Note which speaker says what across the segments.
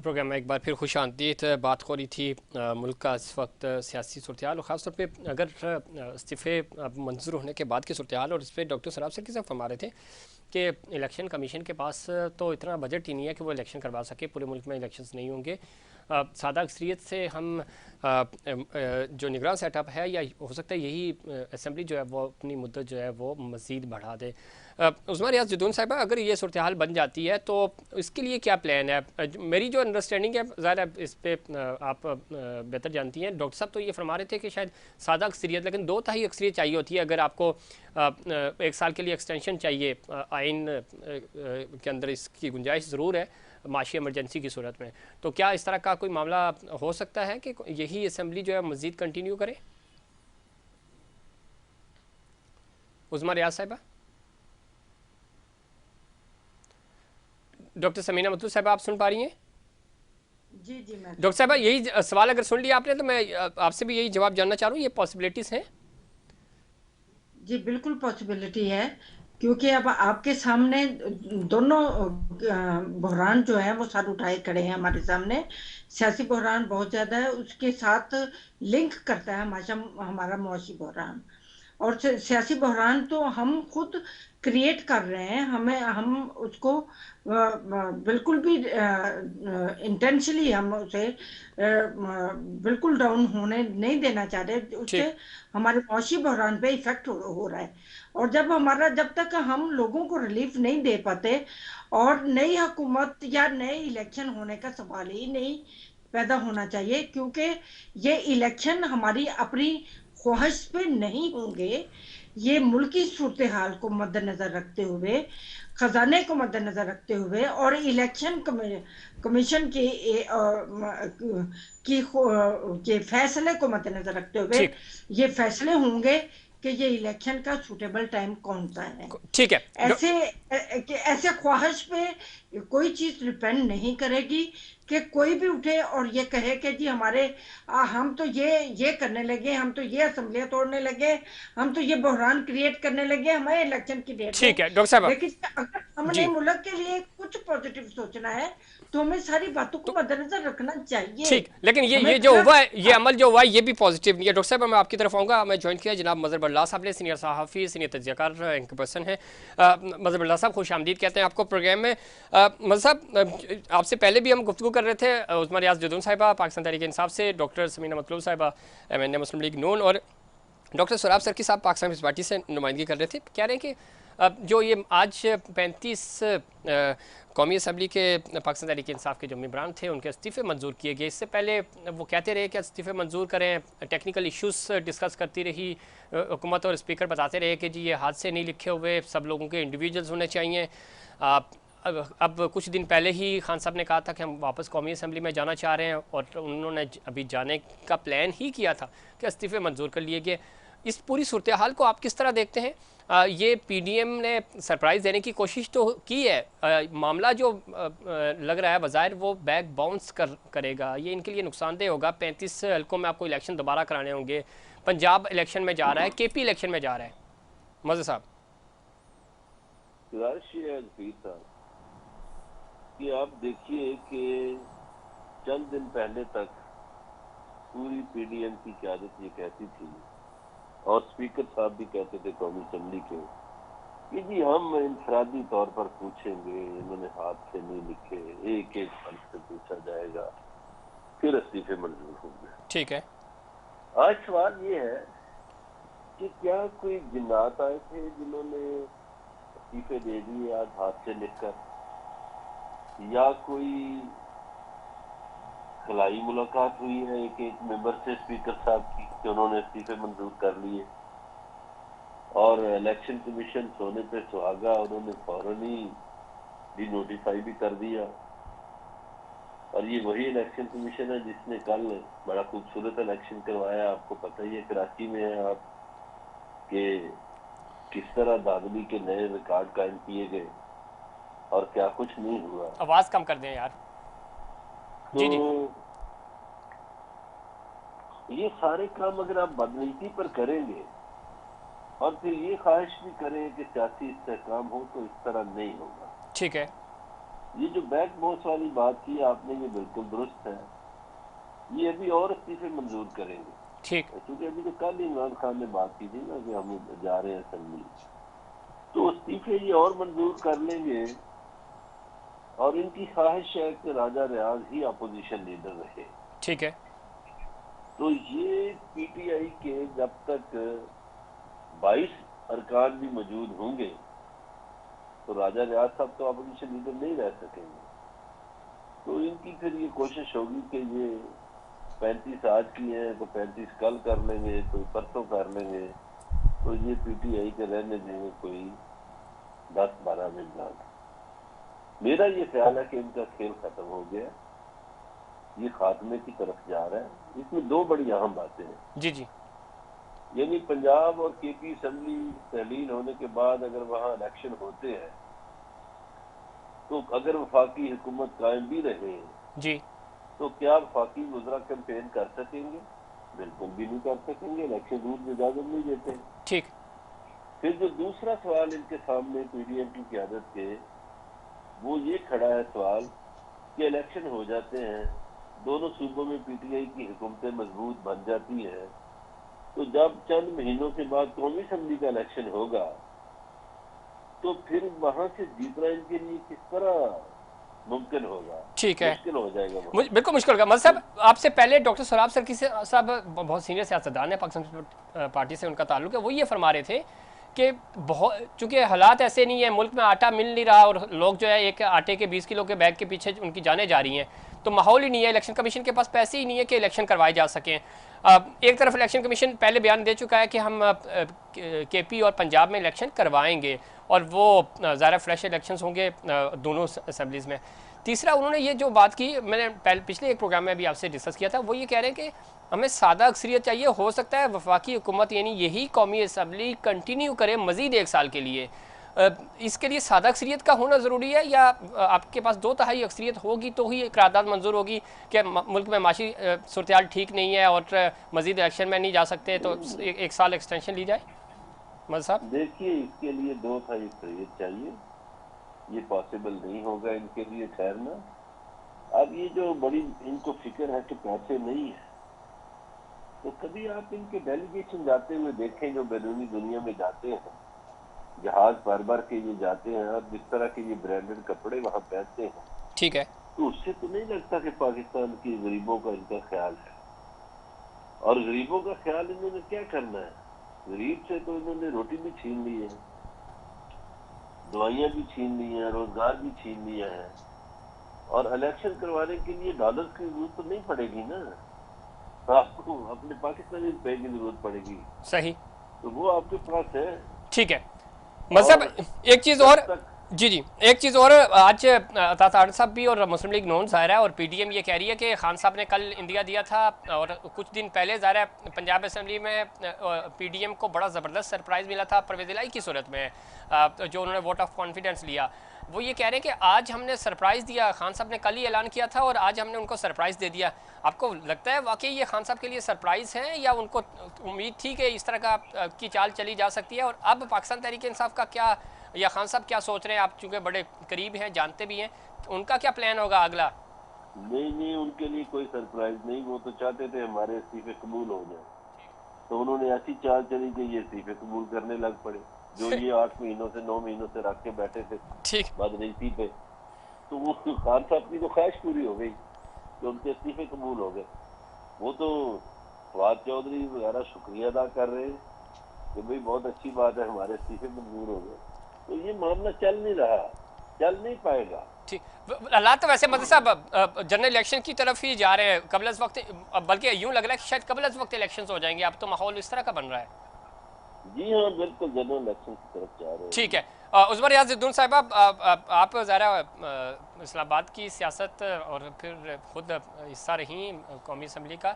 Speaker 1: Programme में एक बार फिर खुश आमदीद। बात हो रही थी मुल्क का इस वक्त सियासी सूरत हाल और ख़ास तौर पे अगर इस्तीफ़े मंजूर होने के बाद की सूरत हाल, और इस पर डॉक्टर सराफ सर के साथ फरमा रहे थे कि इलेक्शन कमीशन के पास तो इतना बजट ही नहीं है कि वो इलेक्शन करवा सके। पूरे मुल्क में इलेक्शंस नहीं होंगे। सादा अक्सरियत से हम जो निगरान सेटअप है, या हो सकता है यही असम्बली जो है वो अपनी मुद्दत जो है वो मज़ीद बढ़ा दे। उस्मा रियाज जदून साहिबा, अगर ये सूरत हाल बन जाती है तो इसके लिए क्या प्लान है? मेरी जो अंडरस्टैंडिंग है, ज़ाहिर है इस पर आप बेहतर जानती हैं। डॉक्टर साहब तो ये फरमा रहे थे कि शायद सादा अक्सरियत, लेकिन दो तिहाई अक्सरियत चाहिए होती है अगर आपको 1 साल के लिए एक्सटेंशन चाहिए। आइन के अंदर इसकी गुंजाइश ज़रूर है माशी इमरजेंसी की सूरत में। तो क्या इस तरह का कोई मामला हो सकता है कि यही असम्बली जो है मज़ीद कंटिन्यू करे? उस्मा रियाज साहिबा, डॉक्टर समीना मतलूब साहब, आप सुन पा रही हैं?
Speaker 2: जी जी, मैं
Speaker 1: डॉक्टर
Speaker 2: सुन
Speaker 1: साहबा,
Speaker 2: रही हूँ।
Speaker 1: यही सवाल अगर सुन लिया आपने तो मैं आपसे भी यही जवाब जानना चाह रहा हूँ, ये पॉसिबिलिटीज़ हैं?
Speaker 2: जी, बिल्कुल पॉसिबिलिटी है, क्योंकि अब आपके सामने दोनों बहरान जो है वो सर उठाए खड़े हैं हमारे सामने। सियासी बहरान बहुत ज्यादा है, उसके साथ लिंक करता है हमारा मुआशी बहरान। और सियासी बहरान तो हम खुद क्रिएट कर रहे हैं। हम उसको बिल्कुल भी इंटेंशनली हम उसे बिल्कुल डाउन होने नहीं देना चाह रहे। उससे
Speaker 1: ठीक।
Speaker 2: हमारे मुआशी बहरान पे इफेक्ट हो रहा है। और जब तक हम लोगों को रिलीफ नहीं दे पाते, और नई हुकूमत या नए इलेक्शन होने का सवाल ही नहीं पैदा होना चाहिए, क्योंकि ये इलेक्शन हमारी अपनी ख्वाहिश पे नहीं होंगे। ये मुल्की सूरत हाल को मद्देनजर रखते हुए, खजाने को मद्देनजर रखते हुए, और इलेक्शन कमीशन के फैसले को मद्देनजर रखते हुए
Speaker 1: ठीक।
Speaker 2: ये फैसले होंगे कि ये इलेक्शन का सूटेबल टाइम कौन सा है।
Speaker 1: ठीक है।
Speaker 2: ऐसे ऐसे ख्वाहिश पे कोई चीज डिपेंड नहीं करेगी कि कोई भी उठे और ये कहे कि जी हम तो ये करने लगे, हम तो ये असेंबलियां तोड़ने लगे, हम तो ये बहरान क्रिएट करने लगे, हमें इलेक्शन की डेट दो।
Speaker 1: ठीक है डॉक्टर साहब।
Speaker 2: लेकिन अगर हमने
Speaker 1: जी।
Speaker 2: मुल्क के लिए कुछ पॉजिटिव सोचना है, तो हमें सारी बातों को
Speaker 1: तो
Speaker 2: मद्देनजर रखना चाहिए।
Speaker 1: ठीक, लेकिन ये
Speaker 2: हमें
Speaker 1: ये जो हुआ
Speaker 2: गलत
Speaker 1: है, ये अमल जो हुआ है, ये भी पॉजिटिव नहीं है। डॉक्टर साहब, मैं आपकी तरफ आऊँगा। मैं ज्वाइन किया जनाब मज़हर बल्ला साहब ने, सीनियर सहाफ़ी, सीनियर तजज़ियाकार एंकर पर्सन है। मज़हर बल्ला साहब, खुश आमदीद कहते हैं आपको प्रोग्राम में। मज़हर साहब, आपसे पहले भी हम गुफ्तगू कर रहे थे उस्मा रियाज जदून साहिबा पाकिस्तान तहरीक इंसाफ से, डॉक्टर समीना मतलूब साहिबा MNA मुस्लिम लीग नून, और डॉक्टर सराफ सरकी साहब पाकिस्तान पीपल्स पार्टी से नुमाइंदगी कर रहे थे। कह रहे हैं कि जो ये आज 35 कौमी असम्बली के पाकिस्तान तहरीक इंसाफ के जो मेंबरान थे, उनके इस्तीफ़े मंजूर किए गए। इससे पहले वो कहते रहे कि इस्तीफ़े मंजूर करें, टेक्निकल इश्यूज़ डिस्कस करती रही हुकूमत, और स्पीकर बताते रहे कि जी ये हाथ से नहीं लिखे हुए, सब लोगों के इंडिविजुअल्स होने चाहिए। अब कुछ दिन पहले ही खान साहब ने कहा था कि हम वापस कौमी असम्बली में जाना चाह रहे हैं, और उन्होंने अभी जाने का प्लान ही किया था कि इस्तीफ़े मंजूर कर लिए गए। इस पूरी सूरत हाल को आप किस तरह देखते हैं? ये PDM ने सरप्राइज़ देने की कोशिश तो की है। मामला जो लग रहा है बज़ाहिर वो बैक बाउंस करेगा, ये इनके लिए नुकसानदेह होगा। 35 हल्कों में आपको इलेक्शन दोबारा कराने होंगे। पंजाब इलेक्शन में जा रहा है, KP इलेक्शन में जा रहा है। मज़े साहब,
Speaker 3: गुजारिश ये है जफीर साहब कि आप देखिए कि चंद दिन पहले तक पूरी PDM की क़यादत ये कहती थी, और स्पीकर साहब भी कहते थे कौमी असम्बली के, कि जी हम इंफरादी तौर पर पूछेंगे, इन्होंने हाथ से नहीं लिखे, एक एक फल से पूछा जाएगा, फिर इस्तीफे मंजूर होंगे।
Speaker 1: ठीक है।
Speaker 3: आज सवाल ये है कि क्या कोई जिन्नात आए थे जिन्होंने इस्तीफे दे दिए आज हाथ से लिखकर, या कोई खलाई मुलाकात हुई है एक एक मेंबर से स्पीकर साहब की कि उन्होंने इस्तीफे मंजूर कर लिए, और इलेक्शन कमीशन सोने पे सुहागा, उन्होंने फौरन ही डी नोटिफाई भी कर दिया। और ये वही इलेक्शन कमीशन है जिसने कल बड़ा खूबसूरत इलेक्शन करवाया। आपको पता ही है, कराची में है आप, कि किस तरह दादली के नए रिकॉर्ड कायम किए गए और क्या कुछ नहीं हुआ।
Speaker 1: आवाज़ कम कर दें यार।
Speaker 3: तो
Speaker 1: जी जी।
Speaker 3: ये सारे काम अगर आप बदनीति पर करेंगे और फिर ये ख्वाहिश भी करें कि सियासी इस्तेहकाम हो, तो इस तरह नहीं होगा।
Speaker 1: ठीक है।
Speaker 3: ये जो बैक बोस वाली बात की आपने, ये बिल्कुल दुरुस्त है। ये अभी और इस्तीफे मंजूर करेंगे,
Speaker 1: ठीक।
Speaker 3: क्योंकि अभी तो कल इमरान खान ने बात की थी ना कि हम जा रहे हैं असेंबली, तो इस्तीफे ये और मंजूर कर लेंगे। और इनकी ख्वाहिश है कि राजा रियाज ही अपोजिशन लीडर रहे।
Speaker 1: ठीक है।
Speaker 3: तो ये पीटीआई के जब तक 22 अरकान भी मौजूद होंगे तो राजा रियाज साहब तो अपोजिशन लीडर नहीं रह सकेंगे। तो इनकी फिर ये कोशिश होगी कि ये 35 आज की है तो 35 कल कर लेंगे, कोई परसों कर लेंगे, तो ये पीटीआई के रहने देंगे कोई 10-12 दिन बाद। मेरा ये ख्याल है कि इनका खेल खत्म हो गया, ये खात्मे की तरफ जा रहा है। इसमें दो बड़ी अहम बातें हैं।
Speaker 1: जी जी।
Speaker 3: यानी पंजाब और केपी असेंबली तहलील होने के बाद अगर वहां इलेक्शन होते हैं तो अगर वफाकी हुकूमत कायम भी रहे
Speaker 1: जी।
Speaker 3: तो क्या वफाकी वज़रा कैंपेन कर सकेंगे? बिल्कुल भी नहीं कर सकेंगे, इलेक्शन रूल इजाजत नहीं देते।
Speaker 1: ठीक।
Speaker 3: फिर जो दूसरा सवाल इनके सामने पीडीएम की क़यादत के, वो ये खड़ा है सवाल कि इलेक्शन हो जाते हैं, दोनों सूबों में पीटीआई की हुकूमतें मजबूत बन जाती हैं, तो जब चंद महीनों के बाद कौमी असेंबली का इलेक्शन होगा तो फिर वहां से जीतना इनके लिए किस तरह मुमकिन होगा?
Speaker 1: ठीक है,
Speaker 3: मुश्किल हो जाएगा।
Speaker 1: बिल्कुल मुश्किल होगा। मतलब आपसे पहले डॉक्टर सराब सरकी साहब बहुत सीनियर सियासतदान है, पाकिस्तान पार्टी से उनका ताल्लुक है, वो ये फरमा रहे थे कि बहुत चूंकि हालात ऐसे नहीं है, मुल्क में आटा मिल नहीं रहा और लोग जो है एक आटे के 20 किलो के बैग के पीछे उनकी जाने जा रही हैं, तो माहौल ही नहीं है, इलेक्शन कमीशन के पास पैसे ही नहीं है कि इलेक्शन करवाए जा सकें। एक तरफ इलेक्शन कमीशन पहले बयान दे चुका है कि हम केपी और पंजाब में इलेक्शन करवाएंगे और वो ज़्यादा फ्रेश इलेक्शंस होंगे दोनों असेंबलीज़ में। तीसरा उन्होंने ये जो बात की, मैंने पिछले एक प्रोग्राम में भी आपसे डिस्कस किया था, वो ये कह रहे हैं कि हमें सादा अक्सरियत चाहिए, हो सकता है वफाकी हुकूमत यानी यही कौमी असम्बली कंटिन्यू करे मज़ीद 1 साल के लिए। इसके लिए सादा अक्सरियत का होना ज़रूरी है या आपके पास 2/3 अक्सरियत होगी तो ही करारदाद मंजूर होगी कि मुल्क में माशी सूरत ठीक नहीं है और मज़ीद इलेक्शन में नहीं जा सकते, तो 1 साल एक्सटेंशन ली जाए? मज़ साहब
Speaker 3: देखिए, इसके लिए 2/3 अक्सरियत चाहिए, ये पॉसिबल नहीं होगा इनके लिए ठहरना। अब ये जो बड़ी इनको फिक्र है कि पैसे नहीं है, तो कभी आप इनके डेलीगेशन जाते हुए देखें जो बैरूनी दुनिया में जाते हैं, जहाज भर के ये जाते हैं और जिस तरह के ये ब्रांडेड कपड़े वहां पहनते हैं,
Speaker 1: ठीक है,
Speaker 3: तो उससे तो नहीं लगता कि पाकिस्तान की गरीबों का इनका ख्याल है। और गरीबों का ख्याल इन्होंने क्या करना है? गरीब से तो इन्होंने रोटी भी छीन ली है, दवाइयां भी छीन ली हैं, रोजगार भी छीन लिया है, और इलेक्शन करवाने के लिए डॉलर की जरूरत तो नहीं पड़ेगी ना, आपको अपने पाकिस्तानी रुपए की जरूरत पड़ेगी।
Speaker 1: सही,
Speaker 3: तो वो आपके पास है।
Speaker 1: ठीक है। मतलब एक चीज़ और, जी जी, एक चीज़ और, आज अता साहब भी और मुस्लिम लीग नून ज़ाहिर है और पीडीएम ये कह रही है कि खान साहब ने कल इंदिया दिया था और कुछ दिन पहले ज़ाहिर है पंजाब असेंबली में पीडीएम को बड़ा ज़बरदस्त सरप्राइज़ मिला था परवेज़ इलाही की सूरत में, जो उन्होंने वोट ऑफ कॉन्फिडेंस लिया। वो ये कह रहे हैं कि आज हमने सरप्राइज़ दिया, खान साहब ने कल ही ऐलान किया था और आज हमने उनको सरप्राइज़ दे दिया। आपको लगता है वाकई ये खान साहब के लिए सरप्राइज़ है या उनको उम्मीद थी कि इस तरह का की चाल चली जा सकती है? और अब पाकिस्तान तहरीक इंसाफ का क्या, या खान साहब क्या सोच रहे हैं? आप चूँकि बड़े करीब हैं, जानते भी हैं, उनका क्या प्लान होगा अगला?
Speaker 3: नहीं, उनके लिए कोई सरप्राइज नहीं। वो तो चाहते थे हमारे इस्तीफे कबूल हो जाए, तो उन्होंने ऐसी चाल चली कि ये इस्तीफे कबूल करने लग पड़े, जो ये 8 महीनों से 9 महीनों से रख के बैठे थे
Speaker 1: ठीक,
Speaker 3: बदनीति पे। तो वो खान साहब की तो ख्वाहिश पूरी हो गई कि उनके इस्तीफे कबूल हो गए। वो तो फवाद चौधरी वगैरह शुक्रिया अदा कर रहे हैं कि भाई बहुत अच्छी बात है, हमारे इस्तीफे मंजूर हो गए। तो ये मामला चल नहीं रहा, चल नहीं पाएगा।
Speaker 1: ठीक। हालात तो वैसे मतलब साहब जनरल इलेक्शन की तरफ ही जा रहे हैं कबल अज़ वक्त, बल्कि यूं लग रहा है कि शायद कबल अज़ वक्त इलेक्शंस हो जाएंगे। अब तो माहौल इस तरह का बन रहा है।
Speaker 3: जी हाँ, बिल्कुल जनरल इलेक्शन की तरफ जा रहे हैं।
Speaker 1: ठीक है। उज़मा रियाज़ ज़िद्दून साहिबा, आप ज़रा इस्लामाबाद की सियासत और फिर खुद हिस्सा रही कौमी असम्बली का,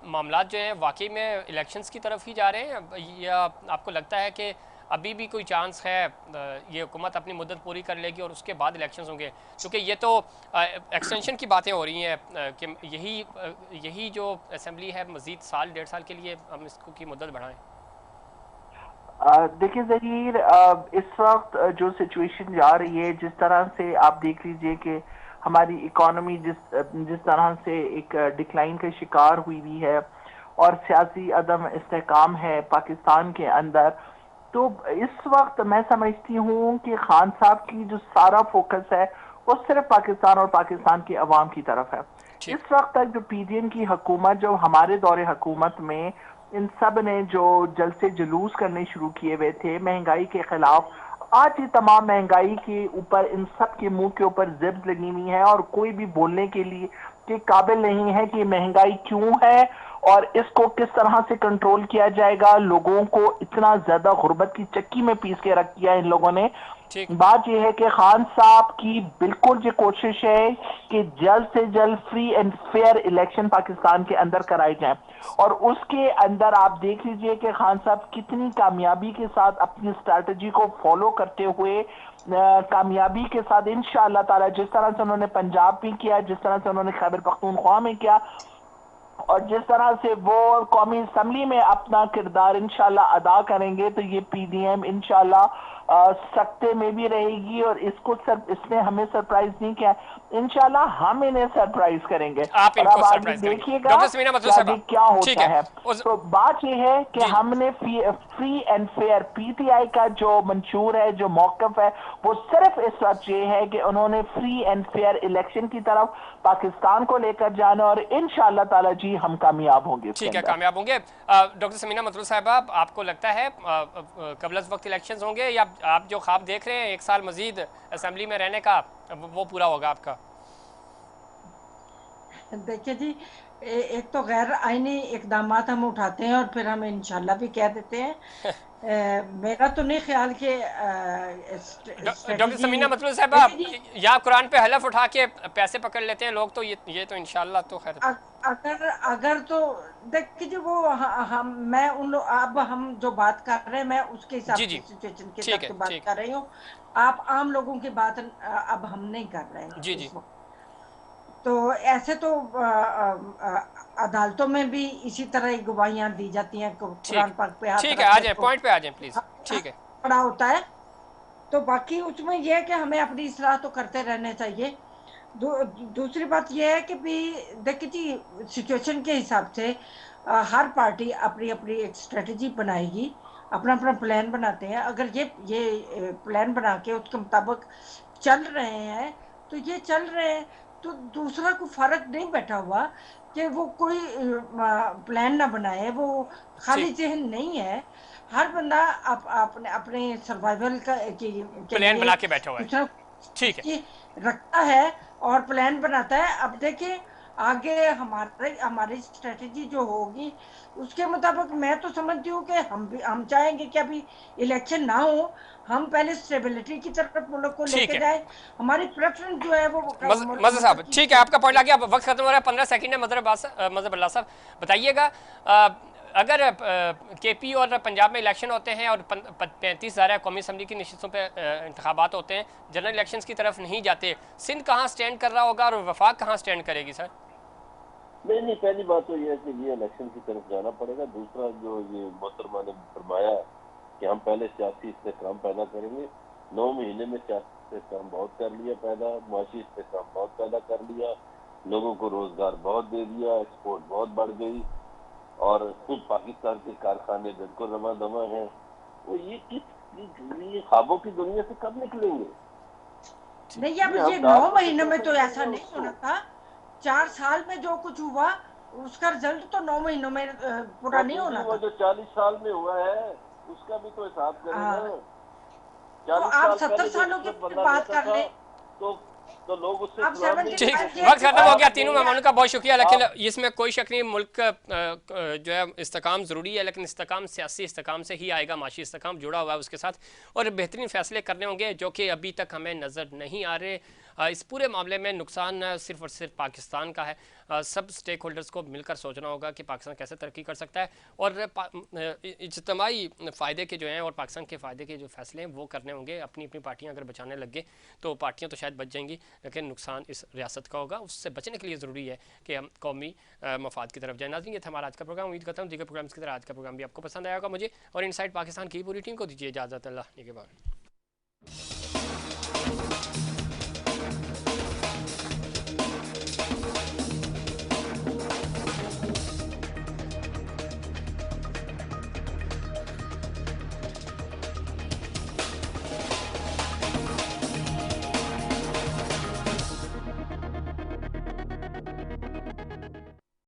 Speaker 1: मामलात जो हैं वाकई में इलेक्शंस की तरफ ही जा रहे हैं या आपको लगता है कि अभी भी कोई चांस है ये हुकूमत अपनी मुद्दत पूरी कर लेगी और उसके बाद इलेक्शंस होंगे? क्योंकि ये तो एक्सटेंशन की बातें हो रही हैं कि यही जो असम्बली है मज़ीद 1-1.5 साल के लिए हम इसको की मुद्दत बढ़ाएं।
Speaker 4: देखिए ज़हीर, इस वक्त जो सिचुएशन जा रही है, जिस तरह से आप देख लीजिए कि हमारी इकोनॉमी जिस तरह से एक डिक्लाइन का शिकार हुई हुई है और सियासी अदम इस्तेहकाम है पाकिस्तान के अंदर, तो इस वक्त मैं समझती हूँ कि खान साहब की जो सारा फोकस है वो सिर्फ पाकिस्तान और पाकिस्तान की अवाम की तरफ है।
Speaker 1: ठीक।
Speaker 4: इस वक्त तक जो पीडीएम की हुकूमत, जो हमारे दौरे हुकूमत में इन सब ने जो जलसे जुलूस करने शुरू किए हुए थे महंगाई के खिलाफ, आज ये तमाम महंगाई के ऊपर इन सब के मुंह के ऊपर जिब्स लगी हुई है और कोई भी बोलने के लिए के काबिल नहीं है कि महंगाई क्यों है और इसको किस तरह से कंट्रोल किया जाएगा। लोगों को इतना ज्यादा गुर्बत की चक्की में पीस के रख दिया इन लोगों ने।
Speaker 1: ठीक।
Speaker 4: बात यह है कि खान साहब की बिल्कुल ये कोशिश है कि जल्द से जल्द free and fair election Pakistan के अंदर कराए जाएं और उसके अंदर आप देख लीजिए कि खान साहब कितनी कामयाबी के साथ अपनी स्ट्रैटेजी को फॉलो करते हुए कामयाबी के साथ इंशाअल्लाह ताला, जिस तरह से उन्होंने पंजाब में किया, जिस तरह से उन्होंने खैबर पख्तूनख्वा में किया और जिस तरह से वो कौमी असम्बली में अपना किरदार इंशाल्लाह अदा करेंगे, तो ये पीडीएम इंशाल्लाह सत्ते में भी रहेगी और इसने हमें सरप्राइज नहीं किया, इंशाल्लाह हम इन्हें सरप्राइज करेंगे।
Speaker 1: आप
Speaker 4: और
Speaker 1: इनको
Speaker 4: अब आगे
Speaker 1: सरप्राइज करेंगे
Speaker 4: देखिएगा
Speaker 1: डॉक्टर समीना मतलूब
Speaker 4: कि आगे
Speaker 1: साहब।
Speaker 4: क्या
Speaker 1: ठीक
Speaker 4: होता है। तो बात यह है कि
Speaker 1: जी।
Speaker 4: हमने फ्री एंड फेयर, पीटीआई का जो मंशूर है, जो मौकफ है, वो सिर्फ इस वक्त ये है कि उन्होंने फ्री एंड फेयर इलेक्शन की तरफ पाकिस्तान को लेकर जाना और इंशाअल्लाह ताला जी हम कामयाब होंगे इसके
Speaker 1: ठीक है,
Speaker 4: अंदर।
Speaker 1: कामयाब होंगे। डॉक्टर समीना मतलूब साहब, आपको लगता है कबल वक्त इलेक्शंस होंगे या आप जो ख्वाब देख रहे हैं एक साल मजीद असेंबली में रहने का, वो पूरा होगा आपका?
Speaker 2: देखिए जी, एक तो गैर आईनी इकदामात हम उठाते हैं और फिर हम इंशाल्लाह भी कह देते हैं। मेरा तो नहीं ख्याल कि
Speaker 1: डॉक्टर
Speaker 2: स्ट्रेटजी।
Speaker 1: समीना मतलूब साहब,
Speaker 2: देखिए
Speaker 1: आप
Speaker 2: जी,
Speaker 1: या कुरान पे हलफ उठा के पैसे पकड़ लेते हैं लोग, तो ये तो इंशाल्लाह तो खैर।
Speaker 2: अगर अगर तो देखिए जी, वो हम मैं उन लोग, अब हम जो बात कर रहे हैं मैं उसके हिसाब
Speaker 1: जी
Speaker 2: की
Speaker 1: जी,
Speaker 2: सिचुएशन के
Speaker 1: ठीक
Speaker 2: हिसाब
Speaker 1: है,
Speaker 2: से बात
Speaker 1: ठीक।
Speaker 2: कर रही हूँ। आप आम लोगों की बात अब हम नहीं कर रहे
Speaker 1: जी
Speaker 2: हैं
Speaker 1: जी,
Speaker 2: इस वक्त। तो ऐसे तो अदालतों में भी इसी तरह ही गवाहियां दी जाती हैं,
Speaker 1: ठीक।
Speaker 2: कुरान पाक पे हाथ
Speaker 1: ठीक है,
Speaker 2: रख
Speaker 1: आ
Speaker 2: के
Speaker 1: जाएं,
Speaker 2: तो
Speaker 1: पॉइंट पे आ जाएं प्लीज। ठीक है।
Speaker 2: खड़ा होता है। तो बाकी उसमें यह है कि हमें अपनी इस्लाह तो करते रहने चाहिए। दूसरी बात यह है कि भी देखिए जी, सिचुएशन के हिसाब से हर पार्टी अपनी अपनी एक स्ट्रेटजी बनाएगी, अपना अपना प्लान बनाते हैं। अगर ये प्लान बना के उसके मुताबिक चल रहे हैं तो ये चल रहे हैं। तो दूसरा को फर्क नहीं बैठा हुआ कि वो कोई प्लान ना बनाए, वो खाली
Speaker 1: ठीक,
Speaker 2: जहन नहीं है। हर बंदा अपने अपने सर्वाइवल के
Speaker 1: प्लान
Speaker 2: लिए
Speaker 1: बना के बैठा हुआ है।
Speaker 2: कुछ ना
Speaker 1: ठीक है।
Speaker 2: कुछ रखता है और प्लान बनाता है। अब देखिए आगे हमारे हमारी स्ट्रेटेजी जो होगी उसके मुताबिक मैं तो समझती हूँ कि हम चाहेंगे कि अभी इलेक्शन ना हो, हम पहले स्टेबिलिटी की तरफ मुल्क को
Speaker 1: ठीक
Speaker 2: लेके
Speaker 1: है,
Speaker 2: जाए। हमारी प्रेफरेंस जो है वो
Speaker 1: मजहर साहब,
Speaker 2: मुल्क की
Speaker 1: ठीक है, आपका पॉइंट आ
Speaker 2: स्टेबिलिटी।
Speaker 1: गया। अब वक्त खत्म हो रहा है, 15 सेकंड है। मजहर अल्लाह साहब, बताइएगा, अगर केपी और पंजाब में इलेक्शन होते हैं और 35,000 कौमी असम्बली की नशिस्तों पर इंतखाबात होते हैं, जनरल इलेक्शंस की तरफ नहीं जाते, सिंध कहाँ स्टैंड कर रहा होगा और वफाक कहाँ स्टैंड करेगी सर?
Speaker 3: नहीं, पहली बात तो ये है कि ये इलेक्शन की तरफ जाना पड़ेगा। दूसरा, जो ये मोहतरमा ने फरमाया कि हम पहले सियासी इस्तेहकाम पैदा करेंगे, 9 महीने में सियासी इस्तेहकाम बहुत कर लिया पैदा, मुआशी इस्तेहकाम बहुत पैदा कर लिया, लोगों को रोजगार बहुत दे दिया, एक्सपोर्ट बहुत बढ़ गई और पाकिस्तान के कारखाने बिल्कुल रवा दवा हैं। तो ये ख्वाबों की दुनिया से कब निकलेंगे?
Speaker 2: नहीं, अब
Speaker 3: हम
Speaker 2: ये 9
Speaker 3: डाल
Speaker 2: महीनों
Speaker 3: तो
Speaker 2: में तो
Speaker 3: सकते
Speaker 2: ऐसा
Speaker 3: हैं
Speaker 2: नहीं
Speaker 3: उसको।
Speaker 2: होना था। 4 साल में जो कुछ हुआ उसका रिजल्ट तो 9 महीनों में पूरा
Speaker 3: और
Speaker 2: नहीं होना
Speaker 3: वो
Speaker 2: था।
Speaker 3: जो 40 साल में हुआ है उसका भी तो हिसाब करें ना।
Speaker 2: हाँ, तो
Speaker 3: 40
Speaker 2: आप
Speaker 3: साल
Speaker 2: 70
Speaker 3: पहले जो
Speaker 2: सालों की
Speaker 3: हुकूमत बना
Speaker 2: बात
Speaker 3: लेता
Speaker 2: कर
Speaker 3: था
Speaker 2: ले।
Speaker 3: तो लोग उससे
Speaker 2: अब
Speaker 3: सलाम नहीं
Speaker 1: ठीक,
Speaker 2: 75
Speaker 3: करते थे।
Speaker 1: वक्त खत्म हो गया। तीनों
Speaker 3: आपने
Speaker 1: मेहमानों का बहुत शुक्रिया, लेकिन
Speaker 3: आप
Speaker 1: इसमें कोई शक नहीं, मुल्क का जो है इस्तेकाम ज़रूरी है, लेकिन इस्तेकाम सियासी इस्तेकाम से ही आएगा, माशी इस्तेकाम जुड़ा हुआ है उसके साथ, और बेहतरीन फैसले करने होंगे जो कि अभी तक हमें नज़र नहीं आ रहे। इस पूरे मामले में नुकसान सिर्फ और सिर्फ पाकिस्तान का है। सब स्टेक होल्डर्स को मिलकर सोचना होगा कि पाकिस्तान कैसे तरक्की कर सकता है, और इज्तमाही फ़ायदे के जो हैं और पाकिस्तान के फ़ायदे के जो फैसले हैं वो करने होंगे। अपनी अपनी पार्टियाँ अगर बचाने लग गए तो पार्टियाँ तो शायद बच जाएंगी, लेकिन नुकसान इस रियासत का होगा। उससे बचने के लिए ज़रूरी है कि हम कौमी मफाद की तरफ जाए। नाज़रीन, ये था हमारा आज का प्रोग्राम। उम्मीद करता हूँ दीगर प्रोग्राम्स की तरह आज का प्रोग्राम भी आपको पसंद आया होगा। मुझे और इनसाइड पाकिस्तान की पूरी टीम को दीजिए इजाज़त। अल्लाह निगहबान।